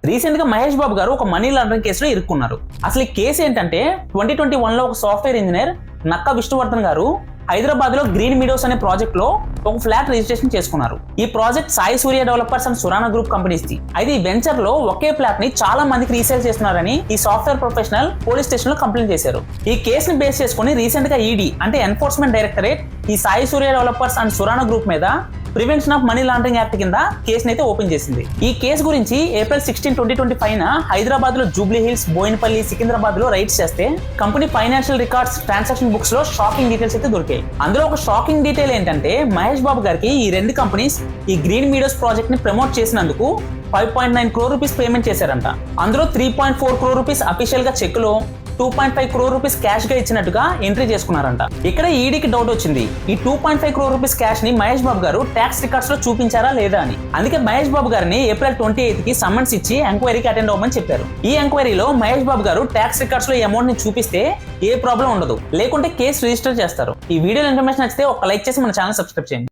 Recent గా మహేష్ బాబు గారు ఒక మనీ లాండరింగ్ కేసులో ఇరుక్కున్నారు. అసలు ఈ కేసు ఏంటంటే 2021 లో ఒక సాఫ్ట్వేర్ ఇంజనీర్ నక్కా విష్ణువర్ధన్ గారు హైదరాబాద్ లో గ్రీన్ మీడోస్ అనే ప్రాజెక్ట్ లో ఒక ఫ్లాట్ రిజిస్ట్రేషన్ చేసుకున్నారు. ఈ project Sai Surya developers and Surana group companies the. అయితే ఈ వెంచర్ లో ఒకే ఫ్లాట్ ని చాలా మందికి రీసేల్ చేస్తున్నారని ఈ సాఫ్ట్వేర్ ప్రొఫెషనల్ పోలీస్ స్టేషన్ లో కంప్లైంట్ చేశారు. ఈ కేసుని బేస్ చేసుకుని రీసెంట్ గా ఈడీ అంటే ఎన్ఫోర్స్మెంట్ డైరెక్టరేట్ ఈ సాయి సూర్య డెవలపర్స్ అండ్ సురానా గ్రూప్ మీద prevention of money laundering act కింద కేసుని అయితే ఓపెన్ చేసింది. ఈ కేసు గురించి ఏప్రిల్ 16, 2025 హైదరాబాద్ లో జూబ్లీ హిల్స్, బోయినపల్లి, సికింద్రాబాద్ లో రైడ్స్ చేస్తే company financial records, transaction books లో షాకింగ్ డీటెయిల్స్ అయితే దొరికాయి. అందులో ఒక షాకింగ్ డీటెయిల్ ఏంటంటే మహేష్ బాబు గారికి ఈ రెండు కంపెనీస్ ఈ గ్రీన్ మీడోస్ ప్రాజెక్ట్ ని ప్రమోట్ చేసినందుకు 5.9 crore రూపీస్ పేమెంట్ చేశారంట. అందులో 3.4 crore రూపీస్ అఫీషియల్ గా చెక్ లో, 2.5 crore రూపీస్ క్యాష్ గా ఇచ్చినట్టుగా ఎంట్రీ చేసుకున్నారంట. ఇక్కడ ఈడీకి డౌట్ వచ్చింది, ఈ 2.5 crore రూపీస్ క్యాష్ ని మహేష్ బాబు గారు ట్యాక్స్ రికార్డ్స్ లో చూపించారా లేదా అని. అందుకే మహేష్ బాబు గారిని ఏప్రిల్ 28 కి సమ్మన్స్ ఇచ్చి ఎంక్వైరీకి అటెండ్ అవ్వమని చెప్పారు. ఈ ఎంక్వైరీలో మహేష్ బాబు గారు ట్యాక్స్ రికార్డ్స్ లో ఈ అమౌంట్ ని చూపిస్తే ఏ ప్రాబ్లం ఉండదు, లేకుంటే కేసు రిజిస్టర్ చేస్తారు. ఈ వీడియో ఇన్ఫర్మేషన్ నచ్చితే ఒక లైక్ చేసి మన ఛానల్ సబ్స్క్రైబ్ చేయండి.